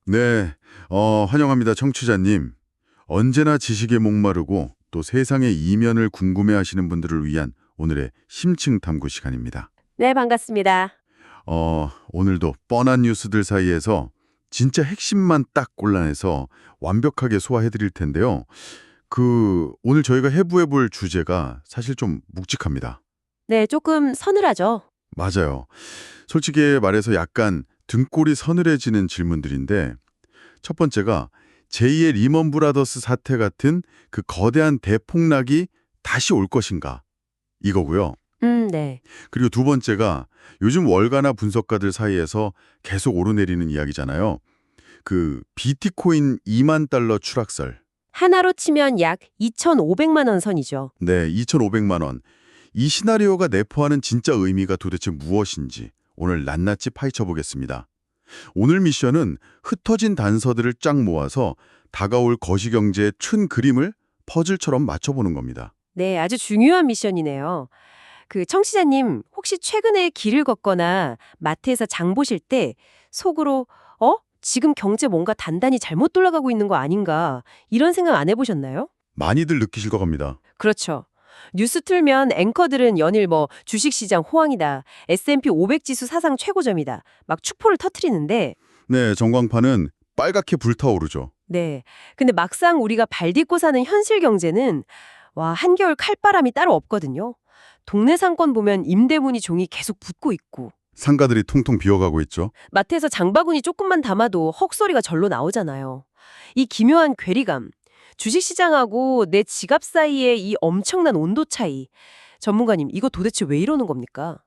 네, 환영합니다, 청취자님. 언제나 지식에 목마르고 또 세상의 이면을 궁금해하시는 분들을 위한 오늘의 심층 탐구 시간입니다. 네, 반갑습니다. 오늘도 뻔한 뉴스들 사이에서 진짜 핵심만 딱 골라내서 완벽하게 소화해드릴 텐데요. 오늘 저희가 해부해볼 주제가 사실 좀 묵직합니다. 네, 조금 서늘하죠? 맞아요. 솔직히 말해서 약간 등골이 서늘해지는 질문들인데 첫 번째가 제2의 리먼 브라더스 사태 같은 그 거대한 대폭락이 다시 올 것인가 이거고요. 네. 그리고 두 번째가 요즘 월가나 분석가들 사이에서 계속 오르내리는 이야기잖아요. 그 비트코인 2만 달러 추락설. 하나로 치면 약 2,500만 원 선이죠. 네, 2,500만 원. 이 시나리오가 내포하는 진짜 의미가 도대체 무엇인지 오늘 낱낱이 파헤쳐 보겠습니다. 오늘 미션은 흩어진 단서들을 쫙 모아서 다가올 거시경제의 큰 그림을 퍼즐처럼 맞춰보는 겁니다. 네, 아주 중요한 미션이네요. 그 청취자님, 혹시 최근에 길을 걷거나 마트에서 장 보실 때 속으로 지금 경제 뭔가 단단히 잘못 돌아가고 있는 거 아닌가 이런 생각 안 해보셨나요? 많이들 느끼실 것 같습니다. 그렇죠. 뉴스 틀면 앵커들은 연일 주식시장 호황이다, S&P 500 지수 사상 최고점이다, 막 축포를 터트리는데 네, 전광판은 빨갛게 불타오르죠. 네. 근데 막상 우리가 발 딛고 사는 현실 경제는 한겨울 칼바람이 따로 없거든요. 동네 상권 보면 임대문의 종이 계속 붙고 있고 상가들이 통통 비어가고 있죠. 마트에서 장바구니 조금만 담아도 헉소리가 절로 나오잖아요. 이 기묘한 괴리감, 주식시장하고 내 지갑 사이의 이 엄청난 온도 차이. 전문가님, 이거 도대체 왜 이러는 겁니까?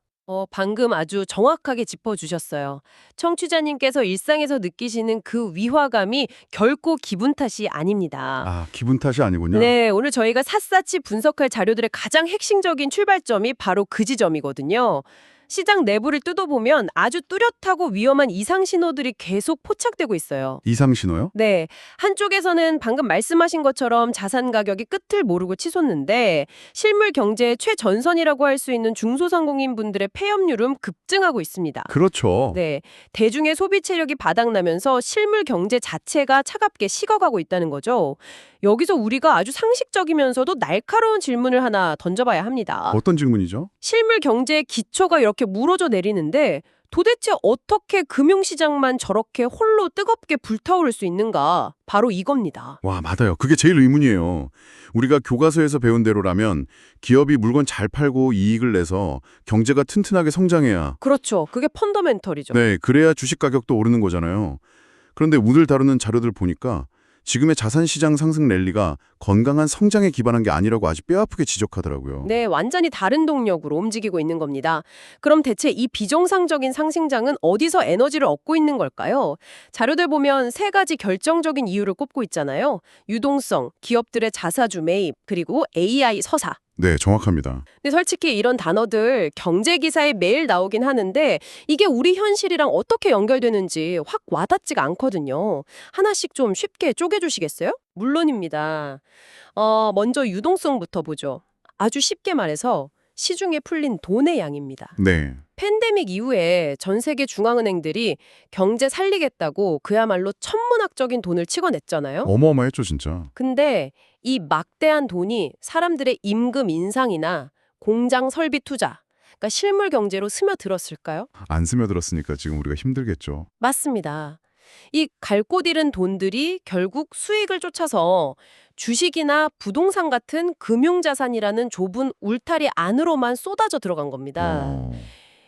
방금 아주 정확하게 짚어주셨어요. 청취자님께서 일상에서 느끼시는 그 위화감이 결코 기분 탓이 아닙니다. 아, 기분 탓이 아니군요. 네, 오늘 저희가 샅샅이 분석할 자료들의 가장 핵심적인 출발점이 바로 그 지점이거든요. 시장 내부를 뜯어보면 아주 뚜렷하고 위험한 이상 신호들이 계속 포착되고 있어요. 이상 신호요? 네, 한쪽에서는 방금 말씀하신 것처럼 자산 가격이 끝을 모르고 치솟는데 실물 경제의 최전선이라고 할 수 있는 중소상공인 분들의 폐업률은 급증하고 있습니다. 그렇죠. 네, 대중의 소비 체력이 바닥나면서 실물 경제 자체가 차갑게 식어가고 있다는 거죠. 여기서 우리가 아주 상식적이면서도 날카로운 질문을 하나 던져봐야 합니다. 어떤 질문이죠? 실물 경제의 기초가 이렇게 무너져 내리는데 도대체 어떻게 금융시장만 저렇게 홀로 뜨겁게 불타오를 수 있는가? 바로 이겁니다. 와, 맞아요. 그게 제일 의문이에요. 우리가 교과서에서 배운 대로라면 기업이 물건 잘 팔고 이익을 내서 경제가 튼튼하게 성장해야 그렇죠. 그게 펀더멘털이죠. 네, 그래야 주식 가격도 오르는 거잖아요. 그런데 오늘 다루는 자료들 보니까 지금의 자산시장 상승 랠리가 건강한 성장에 기반한 게 아니라고 아주 뼈아프게 지적하더라고요. 네, 완전히 다른 동력으로 움직이고 있는 겁니다. 그럼 대체 이 비정상적인 상승장은 어디서 에너지를 얻고 있는 걸까요? 자료들 보면 세 가지 결정적인 이유를 꼽고 있잖아요. 유동성, 기업들의 자사주 매입, 그리고 AI 서사. 네, 정확합니다. 근데 솔직히 이런 단어들 경제 기사에 매일 나오긴 하는데 이게 우리 현실이랑 어떻게 연결되는지 확 와닿지가 않거든요. 하나씩 좀 쉽게 쪼개주시겠어요? 물론입니다. 먼저 유동성부터 보죠. 아주 쉽게 말해서 시중에 풀린 돈의 양입니다. 네. 팬데믹 이후에 전 세계 중앙은행들이 경제 살리겠다고 그야말로 천문학적인 돈을 치궈냈잖아요. 어마어마했죠, 진짜. 근데 이 막대한 돈이 사람들의 임금 인상이나 공장 설비 투자, 그러니까 실물 경제로 스며들었을까요? 안 스며들었으니까 지금 우리가 힘들겠죠. 맞습니다. 이 갈 곳 잃은 돈들이 결국 수익을 쫓아서 주식이나 부동산 같은 금융자산이라는 좁은 울타리 안으로만 쏟아져 들어간 겁니다.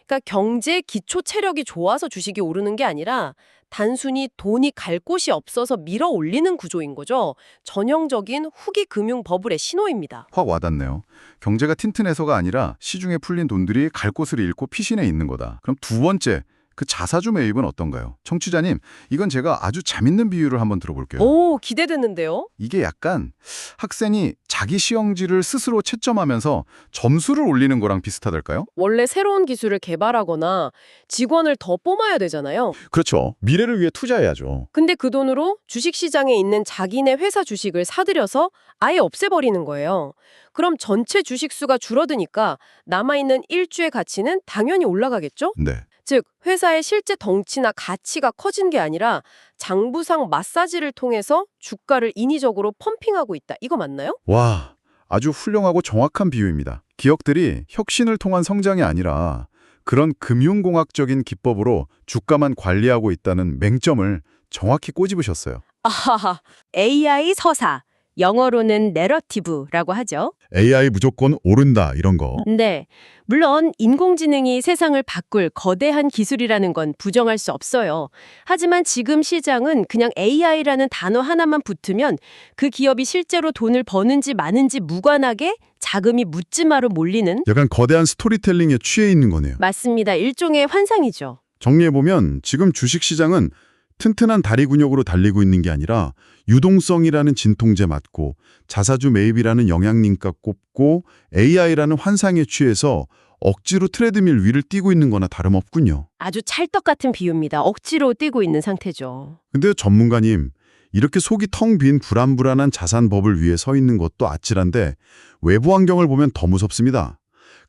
그러니까 경제 기초 체력이 좋아서 주식이 오르는 게 아니라 단순히 돈이 갈 곳이 없어서 밀어 올리는 구조인 거죠. 전형적인 후기 금융 버블의 신호입니다. 확 와닿네요. 경제가 튼튼해서가 아니라 시중에 풀린 돈들이 갈 곳을 잃고 피신해 있는 거다. 그럼 두 번째, 그 자사주 매입은 어떤가요? 청취자님, 이건 제가 아주 재밌는 비유를 한번 들어볼게요. 오, 기대되는데요? 이게 약간 학생이 자기 시험지를 스스로 채점하면서 점수를 올리는 거랑 비슷하달까요? 원래 새로운 기술을 개발하거나 직원을 더 뽑아야 되잖아요. 그렇죠. 미래를 위해 투자해야죠. 근데 그 돈으로 주식시장에 있는 자기네 회사 주식을 사들여서 아예 없애버리는 거예요. 그럼 전체 주식 수가 줄어드니까 남아있는 일주의 가치는 당연히 올라가겠죠? 네. 즉, 회사의 실제 덩치나 가치가 커진 게 아니라 장부상 마사지를 통해서 주가를 인위적으로 펌핑하고 있다. 이거 맞나요? 와, 아주 훌륭하고 정확한 비유입니다. 기업들이 혁신을 통한 성장이 아니라 그런 금융공학적인 기법으로 주가만 관리하고 있다는 맹점을 정확히 꼬집으셨어요. 아하하, AI 서사, 영어로는 내러티브라고 하죠. AI 무조건 오른다 이런 거. 네, 물론 인공지능이 세상을 바꿀 거대한 기술이라는 건 부정할 수 없어요. 하지만 지금 시장은 그냥 AI라는 단어 하나만 붙으면 그 기업이 실제로 돈을 버는지 마는지 무관하게 자금이 묻지마로 몰리는. 약간 거대한 스토리텔링에 취해 있는 거네요. 맞습니다. 일종의 환상이죠. 정리해보면 지금 주식시장은 튼튼한 다리 근육으로 달리고 있는 게 아니라 유동성이라는 진통제 맞고 자사주 매입이라는 영양님값 꼽고 AI라는 환상에 취해서 억지로 트레드밀 위를 뛰고 있는 거나 다름없군요. 아주 찰떡 같은 비유입니다. 억지로 뛰고 있는 상태죠. 근데 전문가님, 이렇게 속이 텅 빈 불안불안한 자산법을 위해 서 있는 것도 아찔한데 외부 환경을 보면 더 무섭습니다.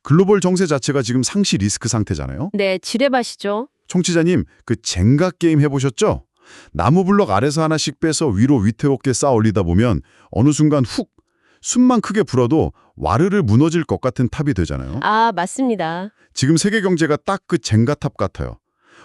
글로벌 정세 자체가 지금 상시 리스크 상태잖아요. 네, 지뢰밭이죠. 청취자님, 그 젠가 게임 해보셨죠? 나무 블럭 아래서 하나씩 빼서 위로 위태롭게 쌓아 올리다 보면 어느 순간 훅 숨만 크게 불어도 와르르 무너질 것 같은 탑이 되잖아요. 아, 맞습니다. 지금 세계 경제가 딱 그 젠가탑 같아요.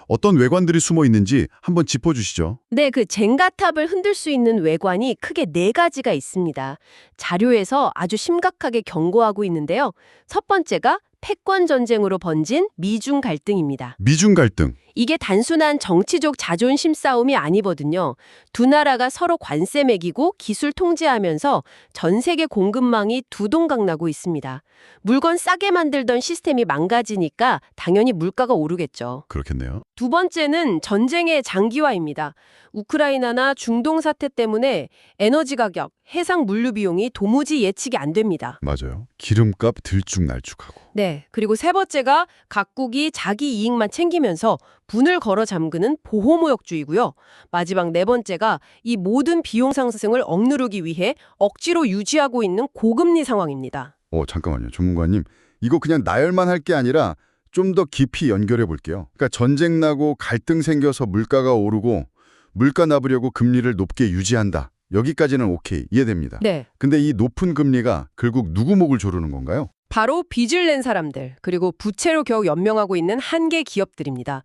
어떤 외관들이 숨어 있는지 한번 짚어주시죠. 네, 그 젠가탑을 흔들 수 있는 외관이 크게 4가지가 있습니다. 자료에서 아주 심각하게 경고하고 있는데요. 첫 번째가 패권 전쟁으로 번진 미중 갈등입니다. 미중 갈등. 이게 단순한 정치적 자존심 싸움이 아니거든요. 두 나라가 서로 관세 매기고 기술 통제하면서 전 세계 공급망이 두동강 나고 있습니다. 물건 싸게 만들던 시스템이 망가지니까 당연히 물가가 오르겠죠. 그렇겠네요. 두 번째는 전쟁의 장기화입니다. 우크라이나나 중동 사태 때문에 에너지 가격, 해상 물류 비용이 도무지 예측이 안 됩니다. 맞아요. 기름값 들쭉날쭉하고. 네, 그리고 세 번째가 각국이 자기 이익만 챙기면서 분을 걸어 잠그는 보호무역주의고요. 마지막 4번째가 이 모든 비용 상승을 억누르기 위해 억지로 유지하고 있는 고금리 상황입니다. 잠깐만요. 전문가님. 이거 그냥 나열만 할 게 아니라 좀 더 깊이 연결해 볼게요. 그러니까 전쟁 나고 갈등 생겨서 물가가 오르고 물가 나부려고 금리를 높게 유지한다. 여기까지는 오케이. 이해됩니다. 네, 근데 이 높은 금리가 결국 누구 목을 조르는 건가요? 바로 빚을 낸 사람들, 그리고 부채로 겨우 연명하고 있는 한계 기업들입니다.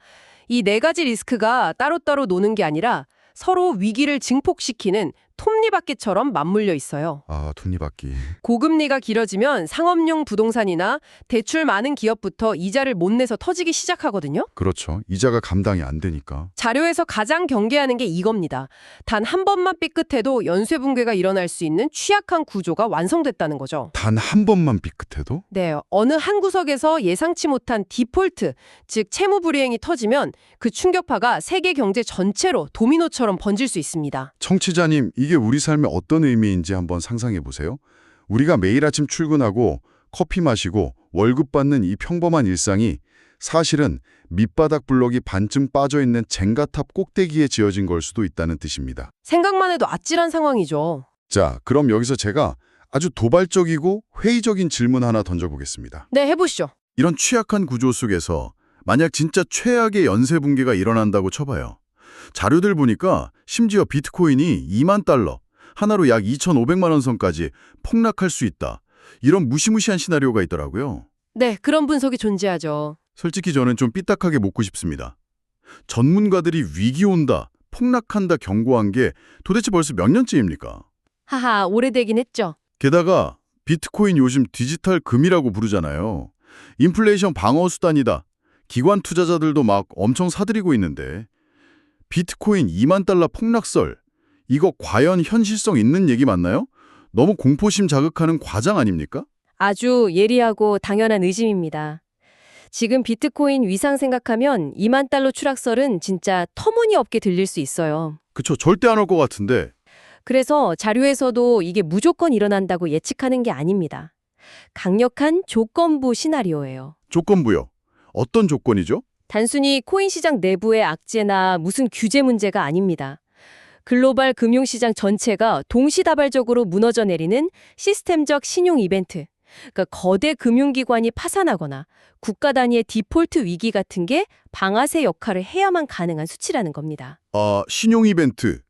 이 4가지 리스크가 따로따로 노는 게 아니라 서로 위기를 증폭시키는 톱니바퀴처럼 맞물려 있어요. 아, 톱니바퀴. 고금리가 길어지면 상업용 부동산이나 대출 많은 기업부터 이자를 못 내서 터지기 시작하거든요. 그렇죠. 이자가 감당이 안 되니까. 자료에서 가장 경계하는 게 이겁니다. 단 한 번만 삐끗해도 연쇄 붕괴가 일어날 수 있는 취약한 구조가 완성됐다는 거죠. 단 한 번만 삐끗해도? 네, 어느 한 구석에서 예상치 못한 디폴트, 즉 채무 불이행이 터지면 그 충격파가 세계 경제 전체로 도미노처럼 번질 수 있습니다. 청취자님, 이게 우리 삶에 어떤 의미인지 한번 상상해 보세요. 우리가 매일 아침 출근하고 커피 마시고 월급 받는 이 평범한 일상이 사실은 밑바닥 블럭이 반쯤 빠져있는 젠가탑 꼭대기에 지어진 걸 수도 있다는 뜻입니다. 생각만 해도 아찔한 상황이죠. 자, 그럼 여기서 제가 아주 도발적이고 회의적인 질문 하나 던져보겠습니다. 네, 해보시죠. 이런 취약한 구조 속에서 만약 진짜 최악의 연쇄 붕괴가 일어난다고 쳐봐요. 자료들 보니까 심지어 비트코인이 2만 달러, 하나로 약 2,500만 원 선까지 폭락할 수 있다. 이런 무시무시한 시나리오가 있더라고요. 네, 그런 분석이 존재하죠. 솔직히 저는 좀 삐딱하게 묻고 싶습니다. 전문가들이 위기 온다, 폭락한다 경고한 게 도대체 벌써 몇 년째입니까? 하하, 오래되긴 했죠. 게다가 비트코인 요즘 디지털 금이라고 부르잖아요. 인플레이션 방어 수단이다. 기관 투자자들도 막 엄청 사들이고 있는데 비트코인 2만 달러 폭락설, 이거 과연 현실성 있는 얘기 맞나요? 너무 공포심 자극하는 과장 아닙니까? 아주 예리하고 당연한 의심입니다. 지금 비트코인 위상 생각하면 2만 달러 추락설은 진짜 터무니없게 들릴 수 있어요. 그쵸, 절대 안 올 것 같은데. 그래서 자료에서도 이게 무조건 일어난다고 예측하는 게 아닙니다. 강력한 조건부 시나리오예요. 조건부요. 어떤 조건이죠? 단순히 코인 시장 내부의 악재나 무슨 규제 문제가 아닙니다. 글로벌 금융시장 전체가 동시다발적으로 무너져 내리는 시스템적 신용 이벤트, 그러니까 거대 금융기관이 파산하거나 국가 단위의 디폴트 위기 같은 게 방아쇠 역할을 해야만 가능한 수치라는 겁니다. 신용 이벤트.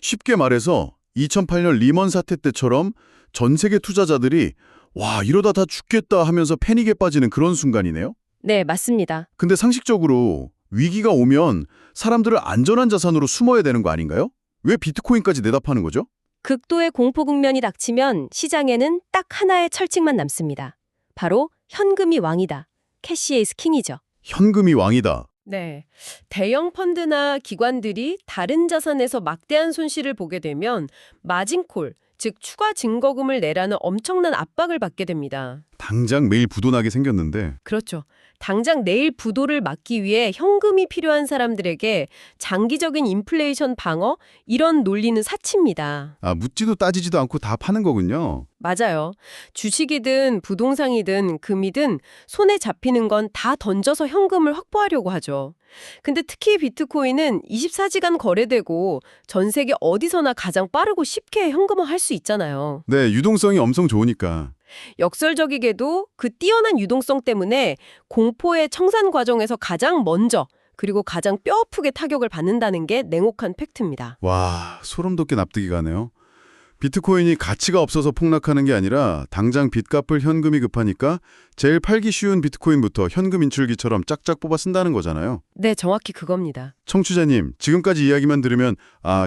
쉽게 말해서 2008년 리먼 사태 때처럼 전 세계 투자자들이 와, 이러다 다 죽겠다 하면서 패닉에 빠지는 그런 순간이네요. 네, 맞습니다. 근데 상식적으로 위기가 오면 사람들을 안전한 자산으로 숨어야 되는 거 아닌가요? 왜 비트코인까지 내다 파는 거죠? 극도의 공포 국면이 닥치면 시장에는 딱 하나의 철칙만 남습니다. 바로 현금이 왕이다. 캐시 이즈 킹이죠. 현금이 왕이다. 네. 대형 펀드나 기관들이 다른 자산에서 막대한 손실을 보게 되면 마진콜, 즉 추가 증거금을 내라는 엄청난 압박을 받게 됩니다. 당장 매일 부도나게 생겼는데 그렇죠. 당장 내일 부도를 막기 위해 현금이 필요한 사람들에게 장기적인 인플레이션 방어, 이런 논리는 사치입니다. 묻지도 따지지도 않고 다 파는 거군요. 맞아요. 주식이든 부동산이든 금이든 손에 잡히는 건 다 던져서 현금을 확보하려고 하죠. 근데 특히 비트코인은 24시간 거래되고 전 세계 어디서나 가장 빠르고 쉽게 현금화할 수 있잖아요. 네, 유동성이 엄청 좋으니까. 역설적이게도 그 뛰어난 유동성 때문에 공포의 청산 과정에서 가장 먼저 그리고 가장 뼈아프게 타격을 받는다는 게 냉혹한 팩트입니다. 와, 소름 돋게 납득이 가네요. 비트코인이 가치가 없어서 폭락하는 게 아니라 당장 빚 갚을 현금이 급하니까 제일 팔기 쉬운 비트코인부터 현금 인출기처럼 짝짝 뽑아 쓴다는 거잖아요. 네, 정확히 그겁니다. 청취자님, 지금까지 이야기만 들으면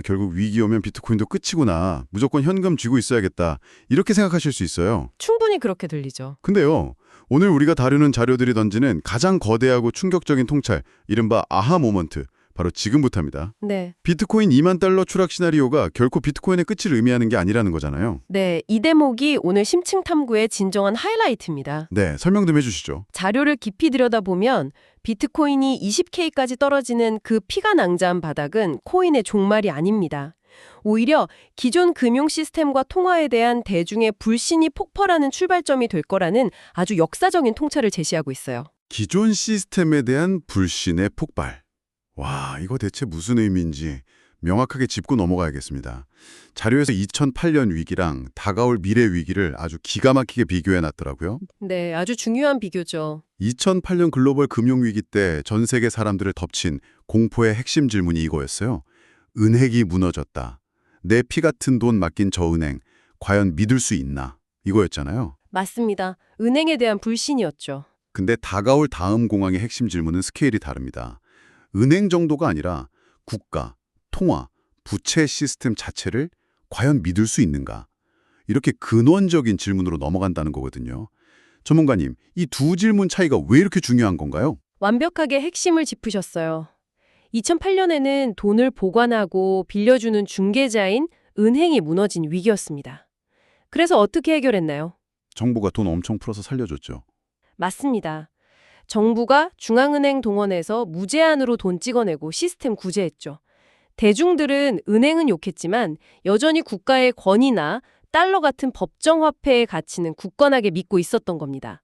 결국 위기 오면 비트코인도 끝이구나. 무조건 현금 쥐고 있어야겠다. 이렇게 생각하실 수 있어요. 충분히 그렇게 들리죠. 근데요, 오늘 우리가 다루는 자료들이 던지는 가장 거대하고 충격적인 통찰, 이른바 아하 모먼트, 바로 지금부터입니다. 네. 비트코인 2만 달러 추락 시나리오가 결코 비트코인의 끝을 의미하는 게 아니라는 거잖아요. 네, 이 대목이 오늘 심층 탐구의 진정한 하이라이트입니다. 네, 설명 좀 해주시죠. 자료를 깊이 들여다보면 비트코인이 20K까지 떨어지는 그 피가 낭자한 바닥은 코인의 종말이 아닙니다. 오히려 기존 금융 시스템과 통화에 대한 대중의 불신이 폭발하는 출발점이 될 거라는 아주 역사적인 통찰을 제시하고 있어요. 기존 시스템에 대한 불신의 폭발. 와, 이거 대체 무슨 의미인지 명확하게 짚고 넘어가야겠습니다. 자료에서 2008년 위기랑 다가올 미래 위기를 아주 기가 막히게 비교해놨더라고요. 네, 아주 중요한 비교죠. 2008년 글로벌 금융위기 때 전 세계 사람들을 덮친 공포의 핵심 질문이 이거였어요. 은행이 무너졌다. 내 피 같은 돈 맡긴 저 은행, 과연 믿을 수 있나? 이거였잖아요. 맞습니다. 은행에 대한 불신이었죠. 근데 다가올 다음 공황의 핵심 질문은 스케일이 다릅니다. 은행 정도가 아니라 국가, 통화, 부채 시스템 자체를 과연 믿을 수 있는가? 이렇게 근원적인 질문으로 넘어간다는 거거든요. 전문가님, 이 두 질문 차이가 왜 이렇게 중요한 건가요? 완벽하게 핵심을 짚으셨어요. 2008년에는 돈을 보관하고 빌려주는 중개자인 은행이 무너진 위기였습니다. 그래서 어떻게 해결했나요? 정부가 돈 엄청 풀어서 살려줬죠. 맞습니다. 정부가 중앙은행 동원해서 무제한으로 돈 찍어내고 시스템 구제했죠. 대중들은 은행은 욕했지만 여전히 국가의 권위나 달러 같은 법정 화폐의 가치는 굳건하게 믿고 있었던 겁니다.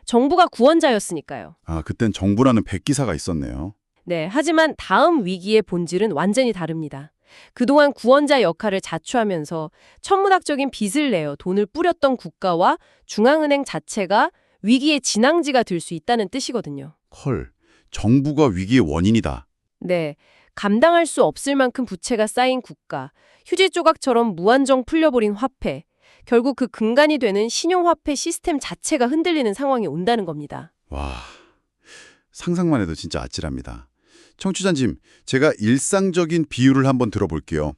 정부가 구원자였으니까요. 그땐 정부라는 백기사가 있었네요. 네, 하지만 다음 위기의 본질은 완전히 다릅니다. 그동안 구원자 역할을 자초하면서 천문학적인 빚을 내어 돈을 뿌렸던 국가와 중앙은행 자체가 위기의 진앙지가 될 수 있다는 뜻이거든요. 헐, 정부가 위기의 원인이다. 네, 감당할 수 없을 만큼 부채가 쌓인 국가, 휴지 조각처럼 무한정 풀려버린 화폐, 결국 그 근간이 되는 신용화폐 시스템 자체가 흔들리는 상황이 온다는 겁니다. 와, 상상만 해도 진짜 아찔합니다. 청취자님, 제가 일상적인 비유를 한번 들어볼게요.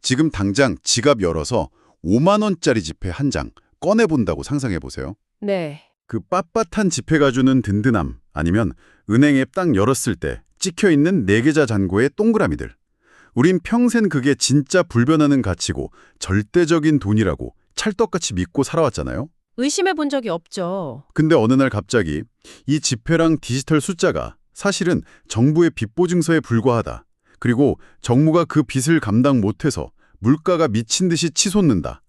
지금 당장 지갑 열어서 5만 원짜리 지폐 한 장 꺼내본다고 상상해보세요. 네. 그 빳빳한 지폐가 주는 든든함, 아니면 은행 앱 딱 열었을 때 찍혀있는 4계좌 잔고의 동그라미들. 우린 평생 그게 진짜 불변하는 가치고 절대적인 돈이라고 찰떡같이 믿고 살아왔잖아요. 의심해 본 적이 없죠. 근데 어느 날 갑자기 이 지폐랑 디지털 숫자가 사실은 정부의 빚보증서에 불과하다. 그리고 정부가 그 빚을 감당 못해서 물가가 미친 듯이 치솟는다.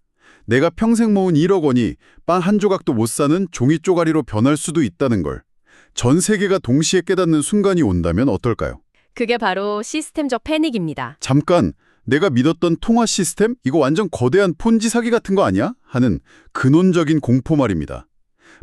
내가 평생 모은 1억 원이 빵 한 조각도 못 사는 종이 쪼가리로 변할 수도 있다는 걸 전 세계가 동시에 깨닫는 순간이 온다면 어떨까요? 그게 바로 시스템적 패닉입니다. 잠깐, 내가 믿었던 통화 시스템? 이거 완전 거대한 폰지 사기 같은 거 아니야? 하는 근원적인 공포 말입니다.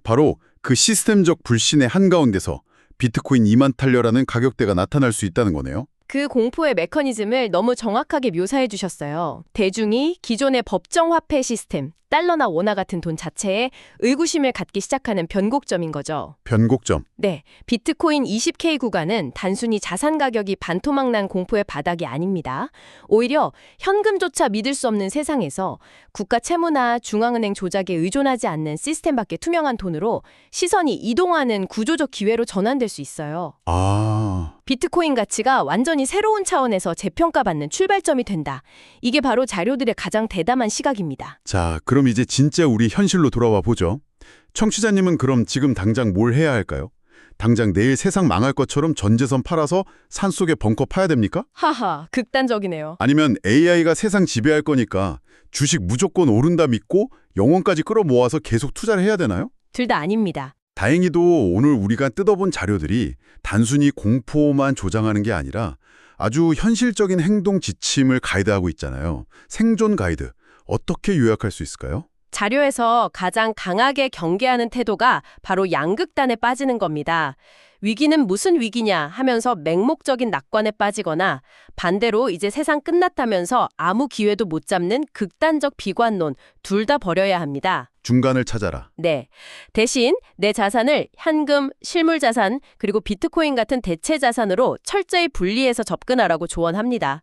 바로 그 시스템적 불신의 한가운데서 비트코인 2만 달러라는 가격대가 나타날 수 있다는 거네요. 그 공포의 메커니즘을 너무 정확하게 묘사해 주셨어요. 대중이 기존의 법정 화폐 시스템, 달러나 원화 같은 돈 자체에 의구심을 갖기 시작하는 변곡점인 거죠. 변곡점. 네, 비트코인 20K 구간은 단순히 자산 가격이 반토막난 공포의 바닥이 아닙니다. 오히려 현금조차 믿을 수 없는 세상에서 국가 채무나 중앙은행 조작에 의존하지 않는 시스템 밖의 투명한 돈으로 시선이 이동하는 구조적 기회로 전환될 수 있어요. 아, 비트코인 가치가 완전히 새로운 차원에서 재평가받는 출발점이 된다. 이게 바로 자료들의 가장 대담한 시각입니다. 자, 그럼 이제 진짜 우리 현실로 돌아와 보죠. 청취자님은 그럼 지금 당장 뭘 해야 할까요? 당장 내일 세상 망할 것처럼 전재산 팔아서 산속에 벙커 파야 됩니까? 하하, 극단적이네요. 아니면 AI가 세상 지배할 거니까 주식 무조건 오른다 믿고 영혼까지 끌어모아서 계속 투자를 해야 되나요? 둘 다 아닙니다. 다행히도 오늘 우리가 뜯어본 자료들이 단순히 공포만 조장하는 게 아니라 아주 현실적인 행동 지침을 가이드하고 있잖아요. 생존 가이드. 어떻게 요약할 수 있을까요? 자료에서 가장 강하게 경계하는 태도가 바로 양극단에 빠지는 겁니다. 위기는 무슨 위기냐 하면서 맹목적인 낙관에 빠지거나 반대로 이제 세상 끝났다면서 아무 기회도 못 잡는 극단적 비관론 둘 다 버려야 합니다. 중간을 찾아라. 네. 대신 내 자산을 현금, 실물 자산, 그리고 비트코인 같은 대체 자산으로 철저히 분리해서 접근하라고 조언합니다.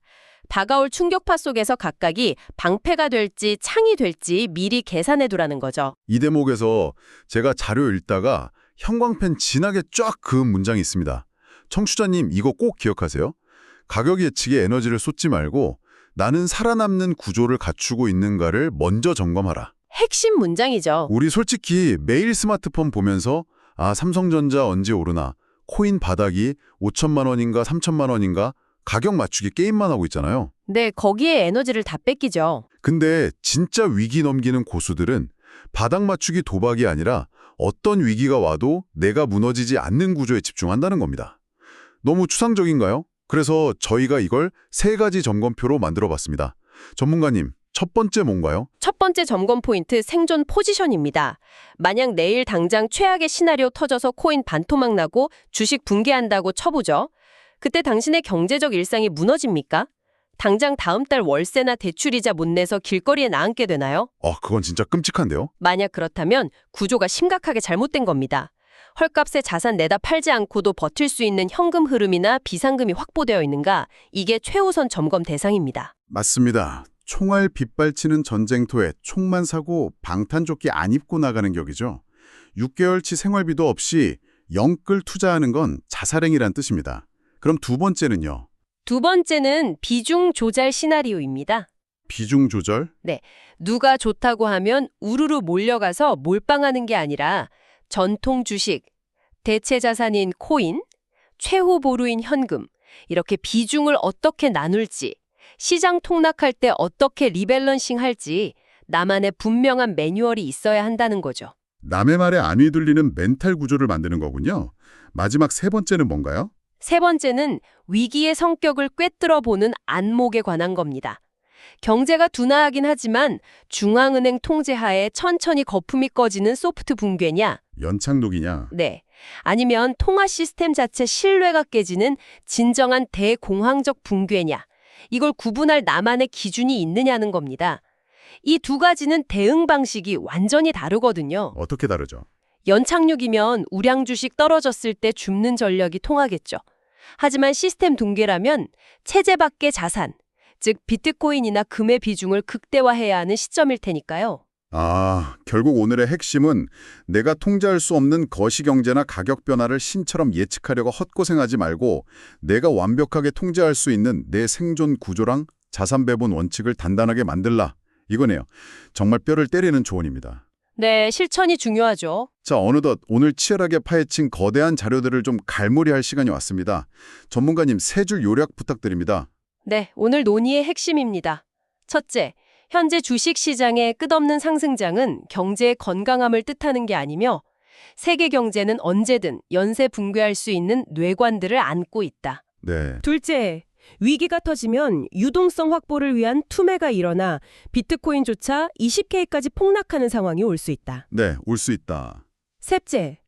다가올 충격파 속에서 각각이 방패가 될지 창이 될지 미리 계산해두라는 거죠. 이 대목에서 제가 자료 읽다가 형광펜 진하게 쫙 그은 문장이 있습니다. 청취자님 이거 꼭 기억하세요. 가격 예측에 에너지를 쏟지 말고 나는 살아남는 구조를 갖추고 있는가를 먼저 점검하라. 핵심 문장이죠. 우리 솔직히 매일 스마트폰 보면서 삼성전자 언제 오르나, 코인 바닥이 5천만 원인가 3천만 원인가 가격 맞추기 게임만 하고 있잖아요. 네, 거기에 에너지를 다 뺏기죠. 근데 진짜 위기 넘기는 고수들은 바닥 맞추기 도박이 아니라 어떤 위기가 와도 내가 무너지지 않는 구조에 집중한다는 겁니다. 너무 추상적인가요? 그래서 저희가 이걸 3가지 점검표로 만들어봤습니다. 전문가님, 첫 번째 뭔가요? 첫 번째 점검 포인트 생존 포지션입니다. 만약 내일 당장 최악의 시나리오 터져서 코인 반토막 나고 주식 붕괴한다고 쳐보죠. 그때 당신의 경제적 일상이 무너집니까? 당장 다음 달 월세나 대출이자 못 내서 길거리에 나앉게 되나요? 그건 진짜 끔찍한데요? 만약 그렇다면 구조가 심각하게 잘못된 겁니다. 헐값에 자산 내다 팔지 않고도 버틸 수 있는 현금 흐름이나 비상금이 확보되어 있는가? 이게 최우선 점검 대상입니다. 맞습니다. 총알 빗발치는 전쟁터에 총만 사고 방탄조끼 안 입고 나가는 격이죠. 6개월치 생활비도 없이 영끌 투자하는 건 자살행위란 뜻입니다. 그럼 두 번째는요? 두 번째는 비중 조달 시나리오입니다. 비중 조절? 누가 좋다고 하면 우르르 몰려가서 몰빵하는 게 아니라 전통 주식, 대체 자산인 코인, 최후 보루인 현금 이렇게 비중을 어떻게 나눌지, 시장 통락할 때 어떻게 리밸런싱 할지 나만의 분명한 매뉴얼이 있어야 한다는 거죠. 남의 말에 안 휘둘리는 멘탈 구조를 만드는 거군요. 마지막 세 번째는 뭔가요? 세 번째는 위기의 성격을 꿰뚫어 보는 안목에 관한 겁니다. 경제가 둔화하긴 하지만 중앙은행 통제하에 천천히 거품이 꺼지는 소프트 붕괴냐? 연착륙이냐? 네. 아니면 통화 시스템 자체 신뢰가 깨지는 진정한 대공황적 붕괴냐? 이걸 구분할 나만의 기준이 있느냐는 겁니다. 이 두 가지는 대응 방식이 완전히 다르거든요. 어떻게 다르죠? 연착륙이면 우량 주식 떨어졌을 때 줍는 전략이 통하겠죠. 하지만 시스템 붕괴라면 체제 밖의 자산, 즉 비트코인이나 금의 비중을 극대화해야 하는 시점일 테니까요. 결국 오늘의 핵심은 내가 통제할 수 없는 거시경제나 가격 변화를 신처럼 예측하려고 헛고생하지 말고 내가 완벽하게 통제할 수 있는 내 생존 구조랑 자산 배분 원칙을 단단하게 만들라. 이거네요. 정말 뼈를 때리는 조언입니다. 네, 실천이 중요하죠. 자, 어느덧 오늘 치열하게 파헤친 거대한 자료들을 좀 갈무리할 시간이 왔습니다. 전문가님 3줄 요약 부탁드립니다. 네, 오늘 논의의 핵심입니다. 첫째, 현재 주식시장의 끝없는 상승장은 경제의 건강함을 뜻하는 게 아니며 세계 경제는 언제든 연쇄 붕괴할 수 있는 뇌관들을 안고 있다. 네. 둘째, 위기가 터지면 유동성 확보를 위한 투매가 일어나 비트코인조차 20K까지 폭락하는 상황이 올 수 있다. 네, 올 수 있다. 셋째,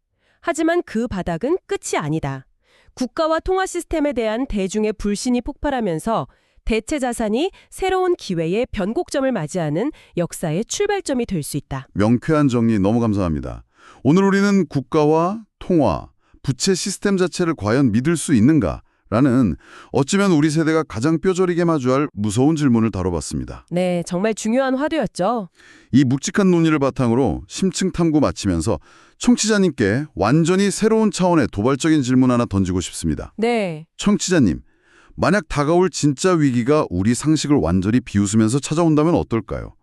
하지만 그 바닥은 끝이 아니다. 국가와 통화 시스템에 대한 대중의 불신이 폭발하면서 대체 자산이 새로운 기회의 변곡점을 맞이하는 역사의 출발점이 될 수 있다. 명쾌한 정리 너무 감사합니다. 오늘 우리는 국가와 통화, 부채 시스템 자체를 과연 믿을 수 있는가라는 어쩌면 우리 세대가 가장 뼈저리게 마주할 무서운 질문을 다뤄봤습니다. 네, 정말 중요한 화두였죠. 이 묵직한 논의를 바탕으로 심층 탐구 마치면서 청취자님께 완전히 새로운 차원의 도발적인 질문 하나 던지고 싶습니다. 네. 청취자님, 만약 다가올 진짜 위기가 우리 상식을 완전히 비웃으면서 찾아온다면 어떨까요?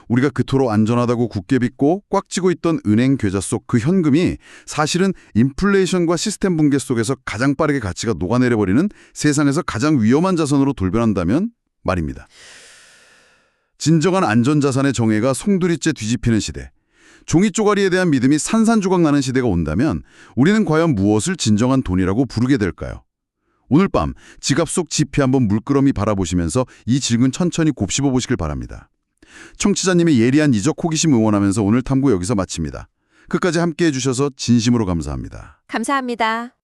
우리가 그토록 안전하다고 굳게 믿고 꽉 쥐고 있던 은행 계좌 속 그 현금이 사실은 인플레이션과 시스템 붕괴 속에서 가장 빠르게 가치가 녹아내려버리는 세상에서 가장 위험한 자산으로 돌변한다면 말입니다. 진정한 안전자산의 정의가 송두리째 뒤집히는 시대, 종이 쪼가리에 대한 믿음이 산산조각 나는 시대가 온다면 우리는 과연 무엇을 진정한 돈이라고 부르게 될까요? 오늘 밤 지갑 속 지폐 한번 물끄러미 바라보시면서 이 질문 천천히 곱씹어 보시길 바랍니다. 청취자님의 예리한 이적 호기심 응원하면서 오늘 탐구 여기서 마칩니다. 끝까지 함께해 주셔서 진심으로 감사합니다. 감사합니다.